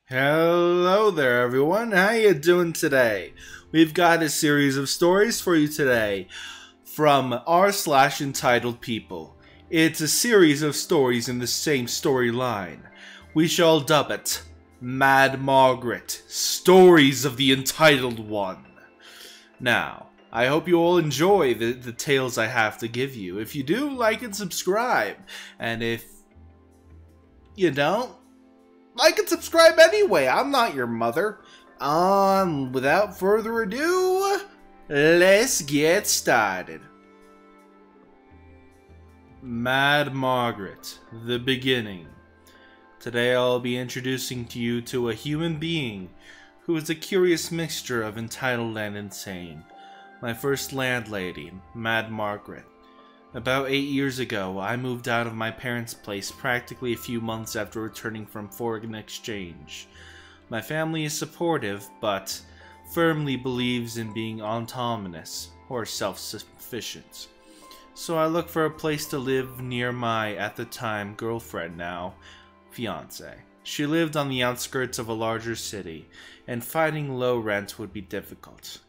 Hello there everyone, how you doing today? We've got a series of stories for you today from r/entitledpeople. It's a series of stories in the same storyline. We shall dub it Mad Margret, Stories of the Entitled One. Now, I hope you all enjoy the tales I have to give you. If you do, like and subscribe. And if you don't, like and subscribe anyway. I'm not your mother. Without further ado, let's get started. Mad Margret, the beginning. Today I'll be introducing to you to a human being who is a curious mixture of entitled and insane. My first landlady, Mad Margret. About 8 years ago, I moved out of my parents' place practically a few months after returning from foreign exchange. My family is supportive, but firmly believes in being autonomous or self-sufficient. So I looked for a place to live near my, at the time, girlfriend, now fiancé. She lived on the outskirts of a larger city, and finding low rent would be difficult.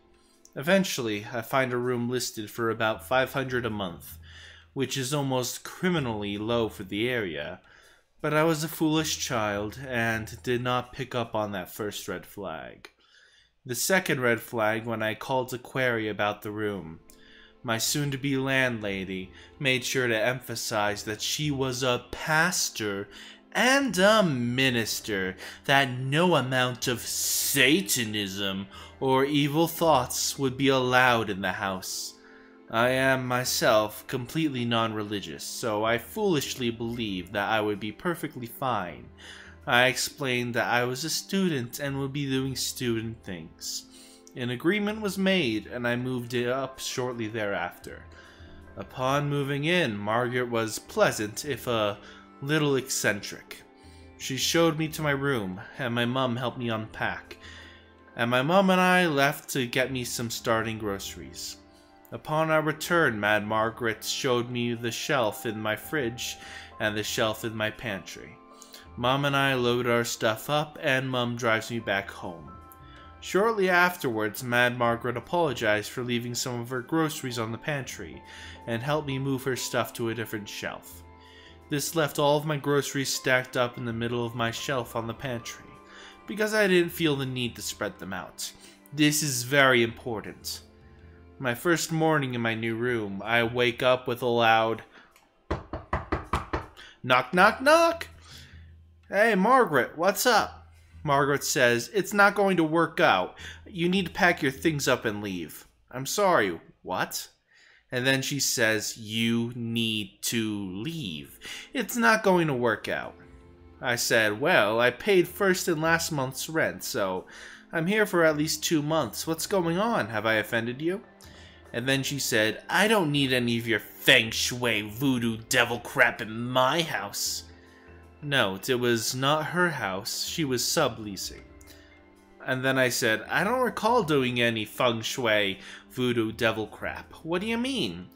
Eventually, I find a room listed for about $500 a month, which is almost criminally low for the area, but I was a foolish child and did not pick up on that first red flag. The second red flag when I called to query about the room. My soon-to-be landlady made sure to emphasize that she was a pastor and a minister, that no amount of Satanism or evil thoughts would be allowed in the house. I am myself completely non-religious, so I foolishly believed that I would be perfectly fine. I explained that I was a student and would be doing student things. An agreement was made, and I moved it up shortly thereafter. Upon moving in, Margaret was pleasant, if a little eccentric. She showed me to my room, and my mum helped me unpack. And my mum and I left to get me some starting groceries. Upon our return, Mad Margret showed me the shelf in my fridge and the shelf in my pantry. Mom and I load our stuff up, and Mum drives me back home. Shortly afterwards, Mad Margret apologized for leaving some of her groceries on the pantry, and helped me move her stuff to a different shelf. This left all of my groceries stacked up in the middle of my shelf on the pantry, because I didn't feel the need to spread them out. This is very important. My first morning in my new room, I wake up with a loud knock, knock, knock. Hey, Margaret, what's up? Margaret says, it's not going to work out. You need to pack your things up and leave. I'm sorry, what? And then she says, you need to leave. It's not going to work out. I said, well, I paid first and last month's rent, so I'm here for at least 2 months. What's going on? Have I offended you? And then she said, I don't need any of your feng shui voodoo devil crap in my house. Note, it was not her house, she was subleasing. And then I said, I don't recall doing any feng shui voodoo devil crap. What do you mean?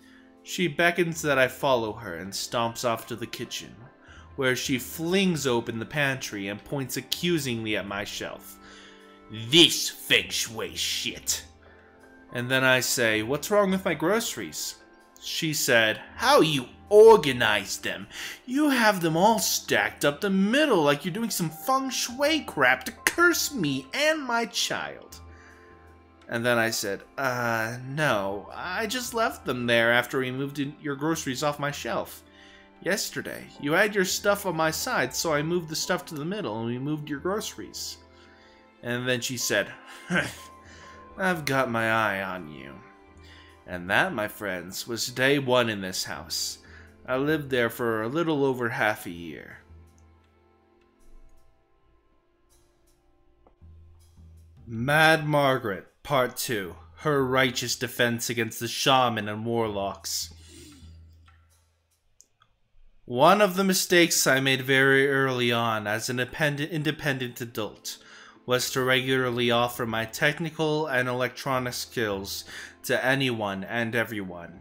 She beckons that I follow her and stomps off to the kitchen, where she flings open the pantry and points accusingly at my shelf. This feng shui shit. And then I say, what's wrong with my groceries? She said, how you organize them. You have them all stacked up the middle like you're doing some feng shui crap to curse me and my child. And then I said, no, I just left them there after we moved your groceries off my shelf. Yesterday, you had your stuff on my side, so I moved the stuff to the middle and we moved your groceries. And then she said, I've got my eye on you. And that, my friends, was day one in this house. I lived there for a little over half a year. Mad Margret, Part 2. Her righteous defense against the shaman and warlocks. One of the mistakes I made very early on as an independent adult was to regularly offer my technical and electronic skills to anyone and everyone.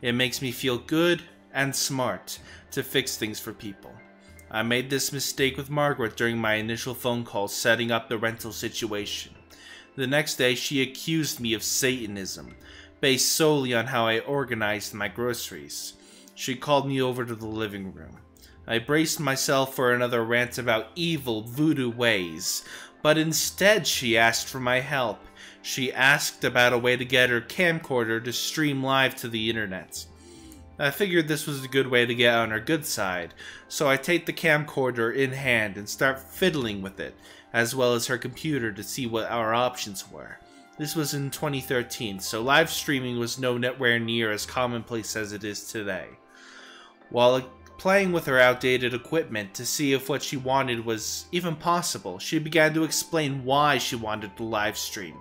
It makes me feel good and smart to fix things for people. I made this mistake with Margaret during my initial phone call setting up the rental situation. The next day, she accused me of Satanism, based solely on how I organized my groceries. She called me over to the living room. I braced myself for another rant about evil voodoo ways, but instead she asked for my help. She asked about a way to get her camcorder to stream live to the internet. I figured this was a good way to get on her good side, so I take the camcorder in hand and start fiddling with it, as well as her computer to see what our options were. This was in 2013, so live streaming was nowhere near as commonplace as it is today. While playing with her outdated equipment to see if what she wanted was even possible, she began to explain why she wanted to live stream.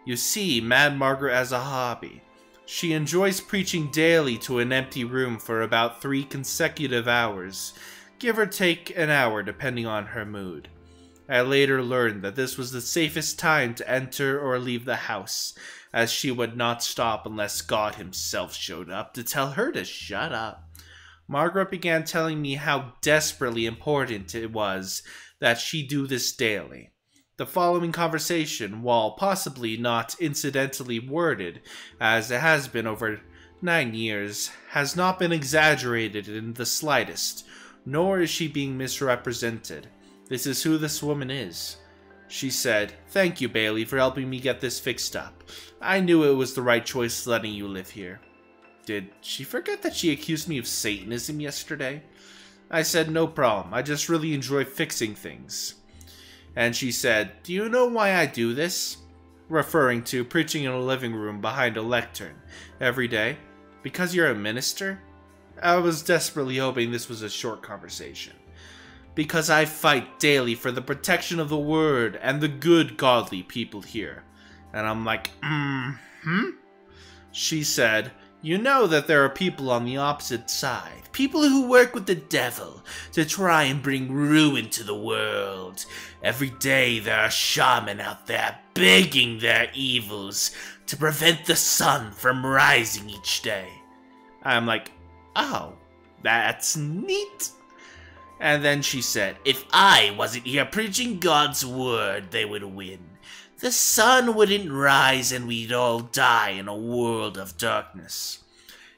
You see, Mad Margaret has a hobby. She enjoys preaching daily to an empty room for about 3 consecutive hours, give or take an hour depending on her mood. I later learned that this was the safest time to enter or leave the house, as she would not stop unless God himself showed up to tell her to shut up. Margaret began telling me how desperately important it was that she do this daily. The following conversation, while possibly not incidentally worded, as it has been over 9 years, has not been exaggerated in the slightest, nor is she being misrepresented. This is who this woman is. She said, "Thank you, Bailey, for helping me get this fixed up. I knew it was the right choice letting you live here." Did she forget that she accused me of Satanism yesterday? I said, "No problem, I just really enjoy fixing things." And she said, "Do you know why I do this?" Referring to preaching in a living room behind a lectern every day. "Because you're a minister?" I was desperately hoping this was a short conversation. "Because I fight daily for the protection of the word and the good godly people here." And I'm like, She said, "You know that there are people on the opposite side, people who work with the devil to try and bring ruin to the world. Every day there are shamans out there begging their evils to prevent the sun from rising each day." I'm like, "Oh, that's neat." And then she said, "If I wasn't here preaching God's word, they would win. The sun wouldn't rise and we'd all die in a world of darkness."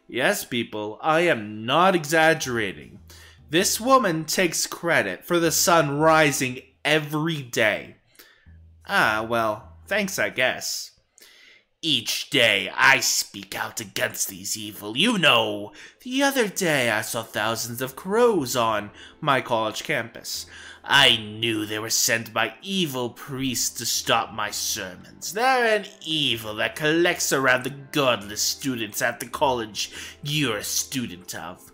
Yes, people, I am not exaggerating. This woman takes credit for the sun rising every day. Well, thanks, I guess. "Each day I speak out against these evil. You know, the other day I saw thousands of crows on my college campus. I knew they were sent by evil priests to stop my sermons. They're an evil that collects around the godless students at the college you're a student of."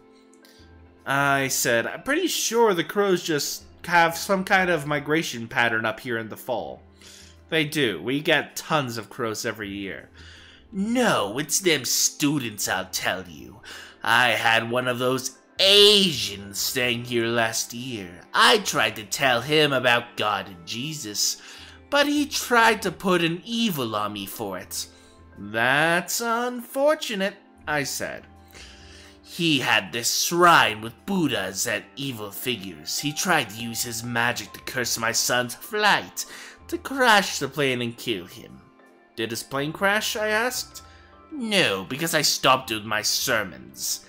I said, "I'm pretty sure the crows just have some kind of migration pattern up here in the fall." "They do. We get tons of crows every year." "No, it's them students, I'll tell you. I had one of those Asians staying here last year. I tried to tell him about God and Jesus, but he tried to put an evil on me for it." "That's unfortunate," I said. "He had this shrine with Buddhas and evil figures. He tried to use his magic to curse my son's flight, to crash the plane and kill him." "Did his plane crash?" I asked. "No, because I stopped doing my sermons."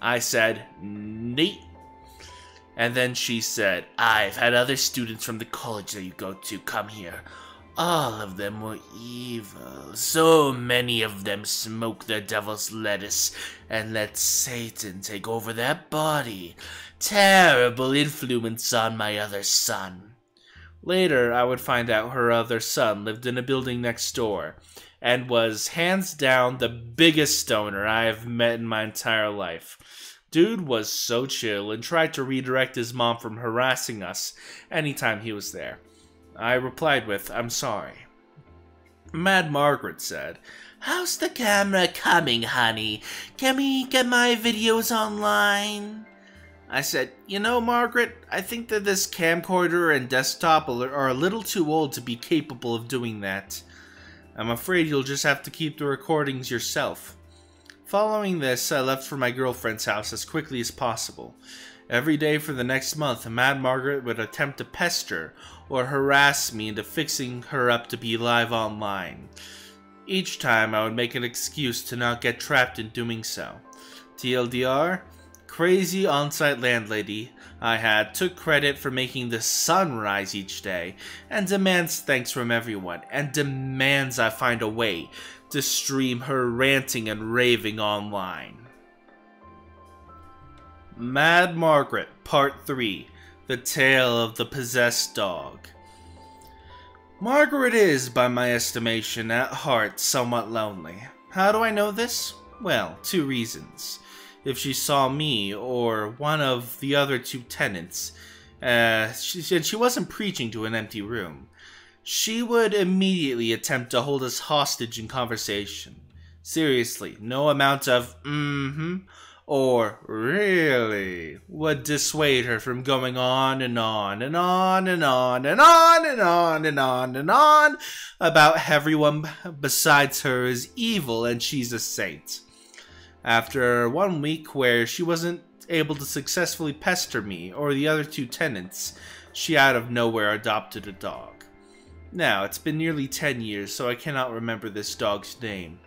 I said, "Neat." And then she said, "I've had other students from the college that you go to come here. All of them were evil. So many of them smoke their devil's lettuce and let Satan take over their body. Terrible influence on my other son." Later, I would find out her other son lived in a building next door and was hands down the biggest stoner I have met in my entire life. Dude was so chill and tried to redirect his mom from harassing us anytime he was there. I replied with, "I'm sorry." Mad Margaret said, "How's the camera coming, honey? Can we get my videos online?" I said, "You know, Margaret, I think that this camcorder and desktop are a little too old to be capable of doing that. I'm afraid you'll just have to keep the recordings yourself." Following this, I left for my girlfriend's house as quickly as possible, Every day for the next month, Mad Margaret would attempt to pester or harass me into fixing her up to be live online. Each time I would make an excuse to not get trapped in doing so. TLDR, crazy on-site landlady I had took credit for making the sun rise each day and demands thanks from everyone and demands I find a way to stream her ranting and raving online. Mad Margret, Part 3, The Tale of the Possessed Dog. Margaret is, by my estimation, at heart somewhat lonely. How do I know this? Well, 2 reasons. If she saw me, or one of the other 2 tenants, and she wasn't preaching to an empty room, she would immediately attempt to hold us hostage in conversation. Seriously, no amount of or really would dissuade her from going on and on and on and on and on and on and on and on about everyone besides her is evil and she's a saint. After 1 week where she wasn't able to successfully pester me or the other 2 tenants, she out of nowhere adopted a dog. Now, it's been nearly 10 years, so I cannot remember this dog's name.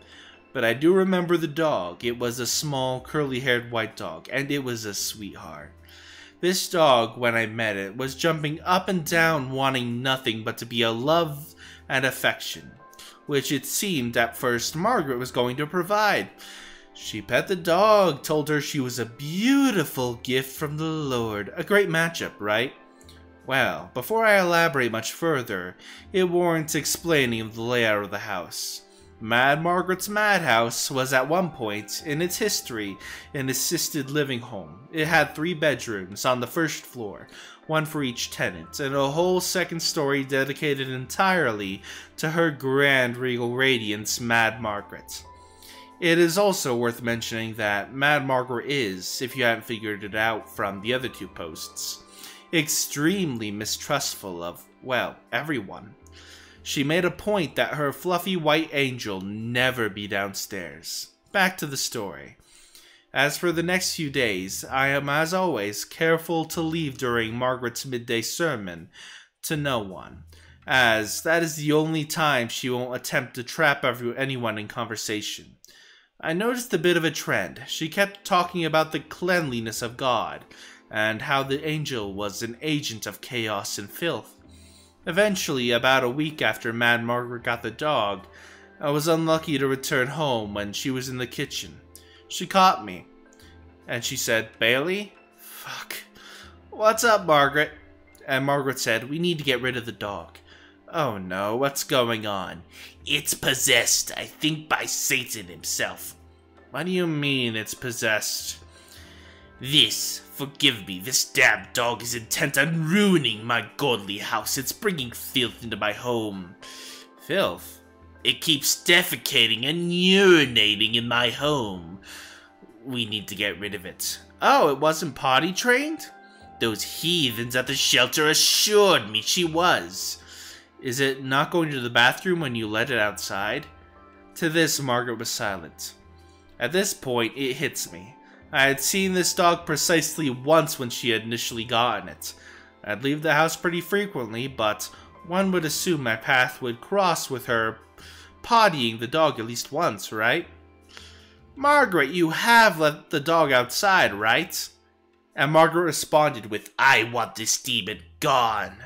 But I do remember the dog. It was a small, curly-haired white dog, and it was a sweetheart. This dog, when I met it, was jumping up and down wanting nothing but to be a love and affection, which it seemed at first Margaret was going to provide. She pet the dog, told her she was a beautiful gift from the Lord. A great matchup, right? Well, before I elaborate much further, it warrants explaining the layout of the house. Mad Margaret's madhouse was at one point in its history an assisted living home. It had 3 bedrooms on the first floor, 1 for each tenant, and a whole second story dedicated entirely to her grand regal radiance, Mad Margret. It is also worth mentioning that Mad Margaret is, if you haven't figured it out from the other 2 posts, extremely mistrustful of, well, everyone. She made a point that her fluffy white angel never be downstairs. Back to the story. As for the next few days, I am, as always, careful to leave during Margaret's midday sermon to no one, as that is the only time she won't attempt to trap anyone in conversation. I noticed a bit of a trend. She kept talking about the cleanliness of God, and how the angel was an agent of chaos and filth. Eventually, about a week after Mad Margaret got the dog, I was unlucky to return home when she was in the kitchen. She caught me, and she said, "Bailey? Fuck. What's up, Margaret?" And Margaret said, "We need to get rid of the dog." "Oh no, what's going on?" "It's possessed, I think by Satan himself." "What do you mean it's possessed?" Forgive me, this damn dog is intent on ruining my godly house. It's bringing filth into my home." "Filth?" "It keeps defecating and urinating in my home. We need to get rid of it." "Oh, it wasn't potty trained?" "Those heathens at the shelter assured me she was." "Is it not going to the bathroom when you let it outside?" To this, Margaret was silent. At this point, it hits me. I had seen this dog precisely once when she had initially gotten it. I'd leave the house pretty frequently, but one would assume my path would cross with her pottying the dog at least once, right? "Margaret, you have let the dog outside, right?" And Margaret responded with, "I want this demon gone."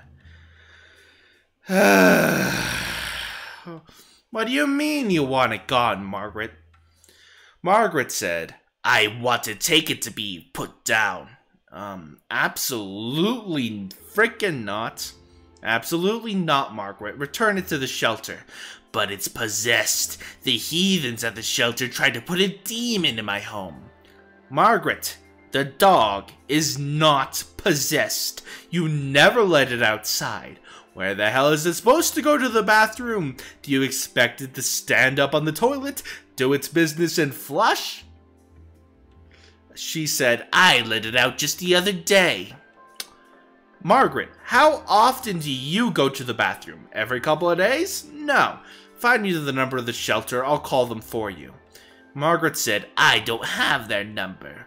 "What do you mean you want it gone, Margaret?" Margaret said, "I want to take it to be put down." Absolutely frickin' not. "Absolutely not, Margaret. Return it to the shelter." "But it's possessed. The heathens at the shelter tried to put a demon in my home." "Margaret, the dog is not possessed. You never let it outside. Where the hell is it supposed to go to the bathroom? Do you expect it to stand up on the toilet, do its business, and flush?" She said, "I let it out just the other day." "Margaret, how often do you go to the bathroom? Every couple of days?" "No. Find me the number of the shelter, I'll call them for you." Margaret said, "I don't have their number."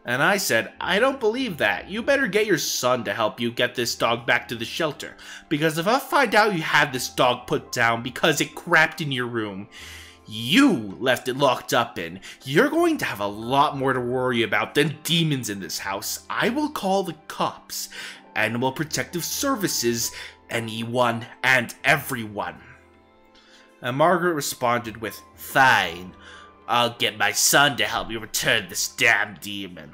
And I said, I don't believe that. You better get your son to help you get this dog back to the shelter. Because if I find out you had this dog put down because it crapped in your room, you left it locked up in, you're going to have a lot more to worry about than demons in this house. I will call the cops, Animal Protective Services, anyone and everyone. And Margret responded with, fine, I'll get my son to help me return this damn demon.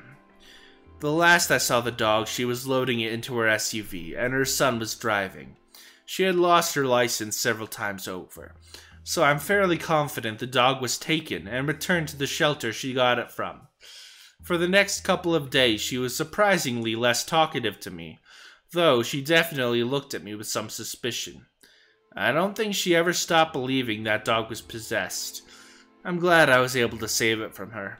The last I saw the dog, she was loading it into her SUV, and her son was driving. She had lost her license several times over, so I'm fairly confident the dog was taken and returned to the shelter she got it from. For the next couple of days, she was surprisingly less talkative to me, though she definitely looked at me with some suspicion. I don't think she ever stopped believing that dog was possessed. I'm glad I was able to save it from her.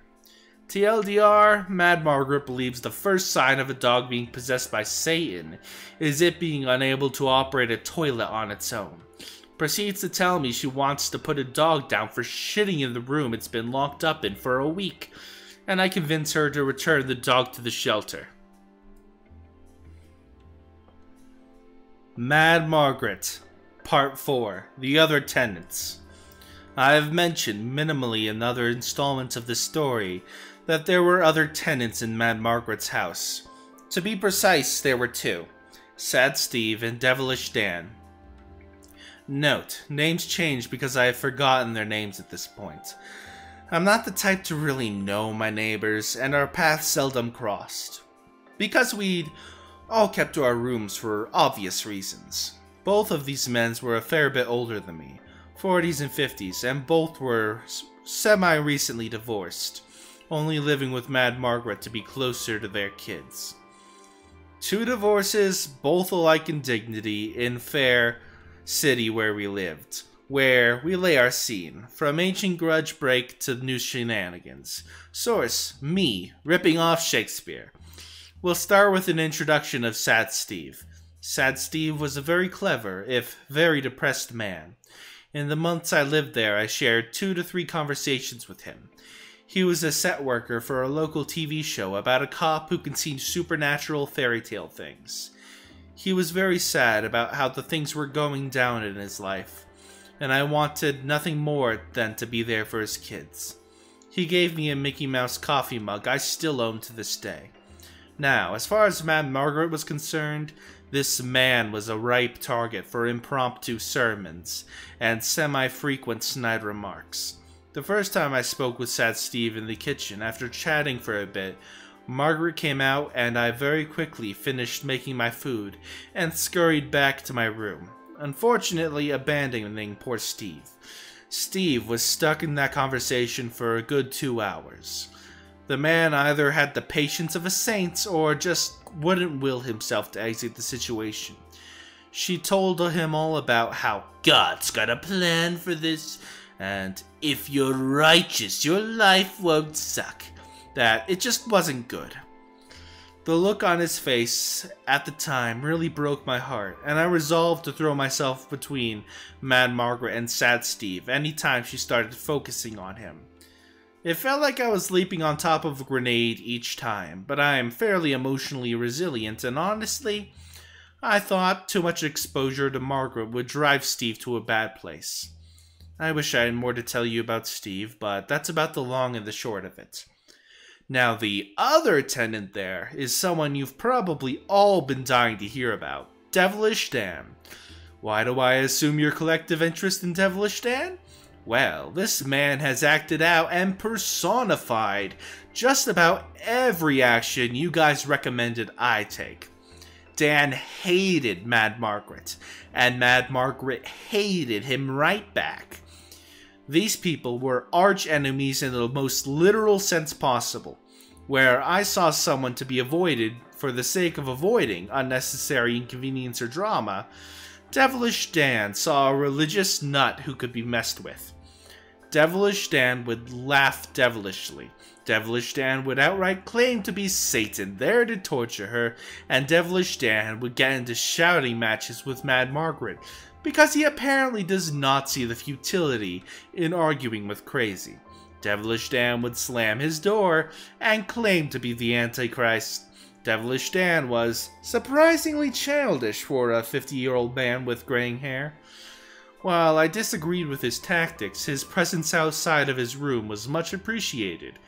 TLDR, Mad Margret believes the first sign of a dog being possessed by Satan is it being unable to operate a toilet on its own. Proceeds to tell me she wants to put a dog down for shitting in the room it's been locked up in for a week, and I convince her to return the dog to the shelter. Mad Margret, Part 4, The Other Tenants. I have mentioned minimally in other installments of the story that there were other tenants in Mad Margret's house. To be precise, there were two, Sad Steve and Devilish Dan. Note, names changed because I have forgotten their names at this point. I'm not the type to really know my neighbors, and our paths seldom crossed. Because we'd all kept to our rooms for obvious reasons. Both of these men were a fair bit older than me, 40s and 50s, and both were semi-recently divorced, only living with Mad Margret to be closer to their kids. Two divorces, both alike in dignity, in fair city where we lived, where we lay our scene, from ancient grudge break to new shenanigans. Source, me, ripping off Shakespeare. We'll start with an introduction of Sad Steve. Sad Steve was a very clever, if very depressed man. In the months I lived there, I shared 2 to 3 conversations with him. He was a set worker for a local TV show about a cop who can see supernatural fairy tale things. He was very sad about how the things were going down in his life, and I wanted nothing more than to be there for his kids. He gave me a Mickey Mouse coffee mug I still own to this day. Now, as far as Mad Margret was concerned, this man was a ripe target for impromptu sermons and semi-frequent snide remarks. The first time I spoke with Sad Steve in the kitchen, after chatting for a bit, Margret came out and I very quickly finished making my food and scurried back to my room, unfortunately abandoning poor Steve. Steve was stuck in that conversation for a good 2 hours. The man either had the patience of a saint or just wouldn't will himself to exit the situation. She told him all about how God's got a plan for this, and if you're righteous, your life won't suck. That it just wasn't good. The look on his face at the time really broke my heart, and I resolved to throw myself between Mad Margret and Sad Steve anytime she started focusing on him. It felt like I was leaping on top of a grenade each time, but I am fairly emotionally resilient, and honestly, I thought too much exposure to Margret would drive Steve to a bad place. I wish I had more to tell you about Steve, but that's about the long and the short of it. Now, the other tenant there is someone you've probably all been dying to hear about, Devilish Dan. Why do I assume your collective interest in Devilish Dan? Well, this man has acted out and personified just about every action you guys recommended I take. Dan hated Mad Margret, and Mad Margret hated him right back. These people were arch enemies in the most literal sense possible, where I saw someone to be avoided for the sake of avoiding unnecessary inconvenience or drama. Devilish Dan saw a religious nut who could be messed with. Devilish Dan would laugh devilishly. Devilish Dan would outright claim to be Satan, there to torture her, and Devilish Dan would get into shouting matches with Mad Margret, because he apparently does not see the futility in arguing with crazy. Devilish Dan would slam his door and claim to be the Antichrist. Devilish Dan was surprisingly childish for a 50-year-old man with graying hair. While I disagreed with his tactics, his presence outside of his room was much appreciated,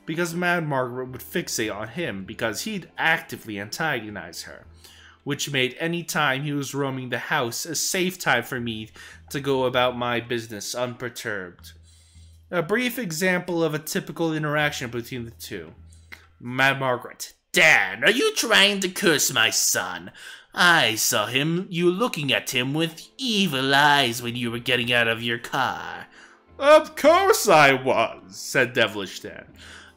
because Mad Margaret would fixate on him because he'd actively antagonize her, which made any time he was roaming the house a safe time for me to go about my business unperturbed. A brief example of a typical interaction between the two. Mad Margaret: Dan, are you trying to curse my son? I saw you looking at him with evil eyes when you were getting out of your car. Of course I was, said Devilish Dan.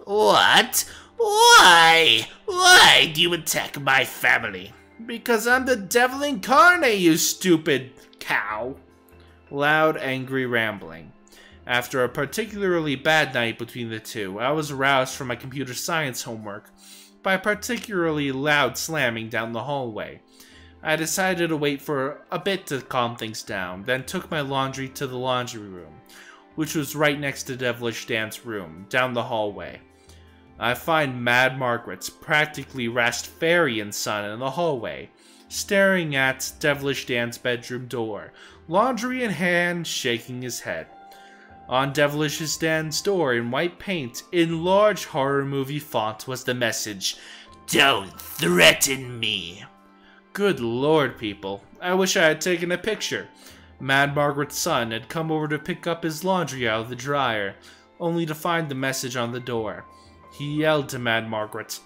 What? Why? Why do you attack my family? Because I'm the devil incarnate, you stupid cow. Loud, angry rambling. After a particularly bad night between the two, I was aroused from my computer science homework by a particularly loud slamming down the hallway. I decided to wait for a bit to calm things down, then took my laundry to the laundry room, which was right next to Devilish Dan's room, down the hallway. I find Mad Margaret's practically Rastafarian son in the hallway, staring at Devilish Dan's bedroom door, laundry in hand, shaking his head. On Devilish Dan's door in white paint, in large horror movie font, was the message, "Don't threaten me." Good lord, people. I wish I had taken a picture. Mad Margaret's son had come over to pick up his laundry out of the dryer, only to find the message on the door. He yelled to Mad Margaret,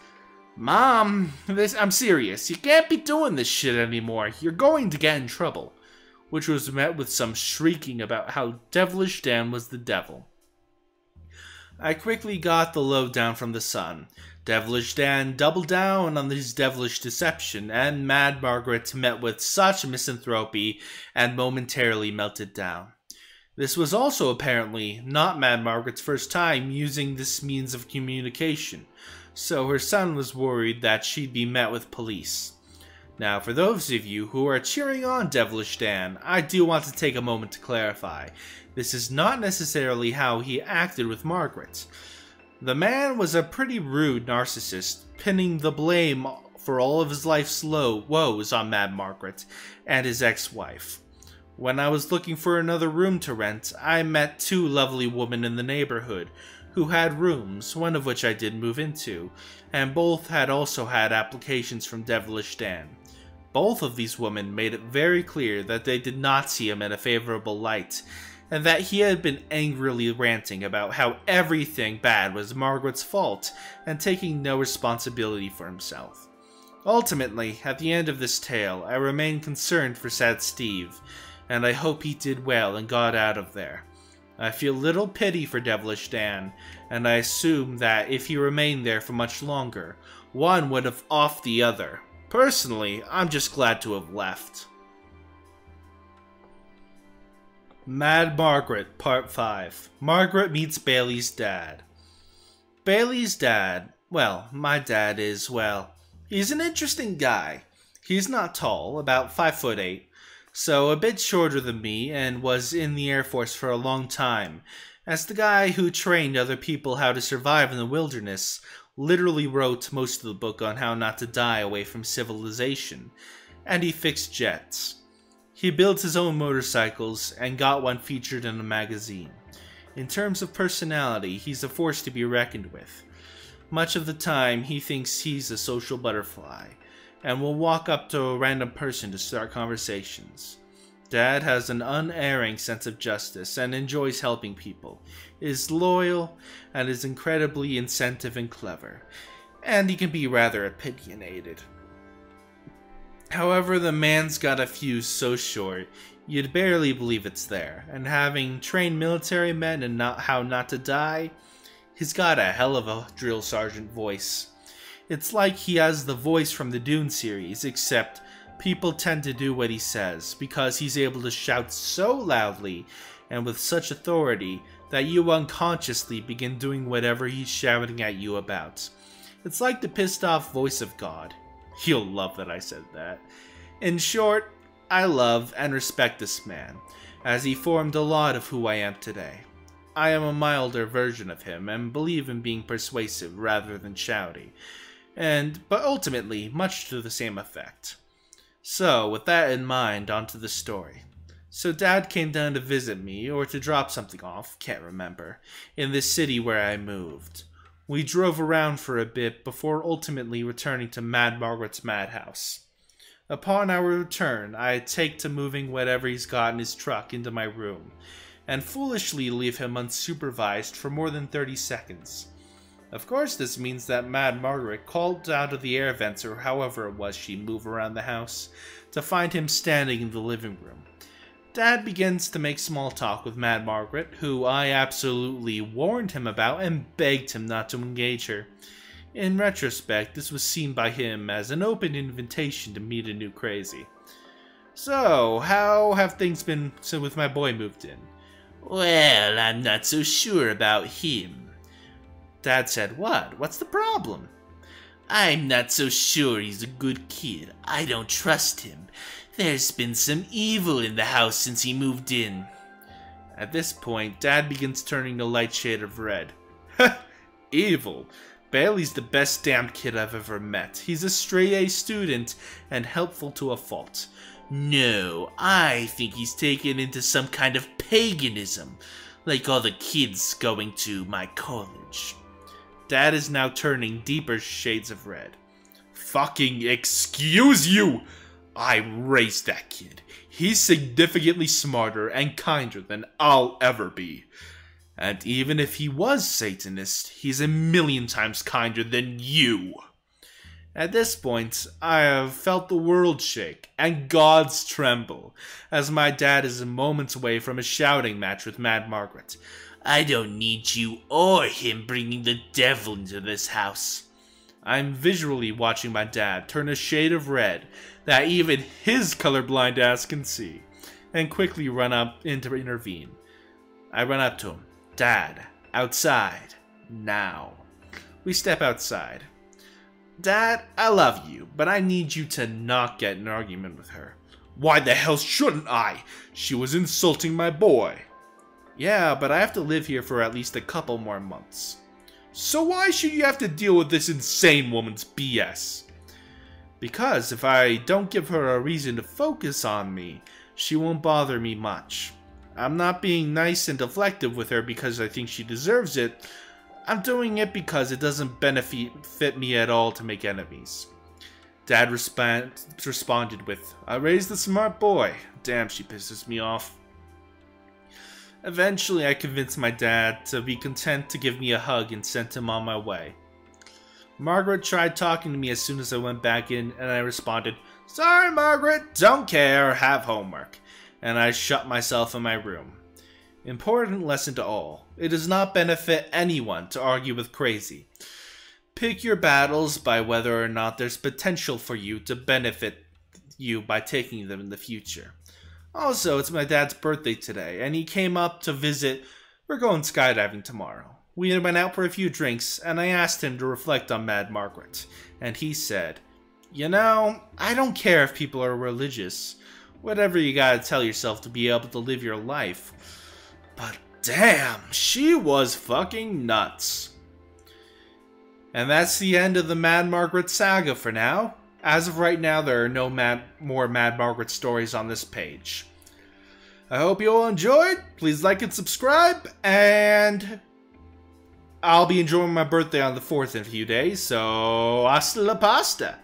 "Mom, I'm serious. You can't be doing this shit anymore. You're going to get in trouble." Which was met with some shrieking about how Devilish Dan was the devil. I quickly got the lowdown from the son. Devilish Dan doubled down on his devilish deception, and Mad Margaret met with such misanthropy and momentarily melted down. This was also apparently not Mad Margaret's first time using this means of communication, so her son was worried that she'd be met with police. Now, for those of you who are cheering on Devilish Dan, I do want to take a moment to clarify. This is not necessarily how he acted with Margaret. The man was a pretty rude narcissist, pinning the blame for all of his life's woes on Mad Margaret and his ex-wife. When I was looking for another room to rent, I met two lovely women in the neighborhood who had rooms, one of which I did move into, and both had also had applications from Devilish Dan. Both of these women made it very clear that they did not see him in a favorable light, and that he had been angrily ranting about how everything bad was Margaret's fault and taking no responsibility for himself. Ultimately, at the end of this tale, I remain concerned for Sad Steve, and I hope he did well and got out of there. I feel little pity for Devilish Dan, and I assume that if he remained there for much longer, one would have offed the other. Personally, I'm just glad to have left. Mad Margaret, Part 5. Margaret meets Bailey's dad. Bailey's dad, well, my dad is, well, he's an interesting guy. He's not tall, about 5'8", so a bit shorter than me, and was in the Air Force for a long time. As the guy who trained other people how to survive in the wilderness, literally wrote most of the book on how not to die away from civilization, and he fixed jets. He built his own motorcycles and got one featured in a magazine. In terms of personality, he's a force to be reckoned with. Much of the time, he thinks he's a social butterfly, and will walk up to a random person to start conversations. Dad has an unerring sense of justice and enjoys helping people, is loyal, and is incredibly incentive and clever, and he can be rather opinionated. However, the man's got a fuse so short, you'd barely believe it's there, and having trained military men and how not to die, he's got a hell of a drill sergeant voice. It's like he has the voice from the Dune series, except people tend to do what he says, because he's able to shout so loudly and with such authority that you unconsciously begin doing whatever he's shouting at you about. It's like the pissed off voice of God. You'll love that I said that. In short, I love and respect this man, as he formed a lot of who I am today. I am a milder version of him and believe in being persuasive rather than shouty, but ultimately much to the same effect. So, with that in mind, onto the story. So Dad came down to visit me, or to drop something off, can't remember, in this city where I moved. We drove around for a bit before ultimately returning to Mad Margaret's madhouse. Upon our return, I take to moving whatever he's got in his truck into my room, and foolishly leave him unsupervised for more than 30 seconds. Of course, this means that Mad Margaret called out of the air vents, or however it was she moved around the house, to find him standing in the living room. Dad begins to make small talk with Mad Margaret, who I absolutely warned him about and begged him not to engage her. In retrospect, this was seen by him as an open invitation to meet a new crazy. So, how have things been since my boy moved in? Well, I'm not so sure about him. Dad said, what? What's the problem? I'm not so sure he's a good kid. I don't trust him. There's been some evil in the house since he moved in. At this point, Dad begins turning a light shade of red. Evil? Bailey's the best damned kid I've ever met. He's a straight-A student and helpful to a fault. No, I think he's taken into some kind of paganism, like all the kids going to my college. Dad is now turning deeper shades of red. Fucking excuse you! I raised that kid. He's significantly smarter and kinder than I'll ever be. And even if he was Satanist, he's a million times kinder than you. At this point, I have felt the world shake and gods tremble, as my dad is a moments away from a shouting match with Mad Margaret. I don't need you or him bringing the devil into this house. I'm visually watching my dad turn a shade of red that even his colorblind ass can see, and quickly run up in to intervene. I run up to him. Dad, outside, now. We step outside. Dad, I love you, but I need you to not get in an argument with her. Why the hell shouldn't I? She was insulting my boy. Yeah, but I have to live here for at least a couple more months. So why should you have to deal with this insane woman's BS? Because if I don't give her a reason to focus on me, she won't bother me much. I'm not being nice and deflective with her because I think she deserves it. I'm doing it because it doesn't benefit me at all to make enemies. Dad responded with, I raised a smart boy. Damn, she pisses me off. Eventually, I convinced my dad to be content to give me a hug and sent him on my way. Margaret tried talking to me as soon as I went back in, and I responded, Sorry, Margaret, don't care, have homework. And I shut myself in my room. Important lesson to all. It does not benefit anyone to argue with crazy. Pick your battles by whether or not there's potential for you to benefit you by taking them in the future. Also, it's my dad's birthday today, and he came up to visit. We're going skydiving tomorrow. We went out for a few drinks, and I asked him to reflect on Mad Margaret. And he said, You know, I don't care if people are religious. Whatever you gotta tell yourself to be able to live your life. But damn, she was fucking nuts. And that's the end of the Mad Margaret saga for now. As of right now, there are no more Mad Margaret stories on this page. I hope you all enjoyed. Please like and subscribe, and I'll be enjoying my birthday on the 4th in a few days, so hasta la pasta.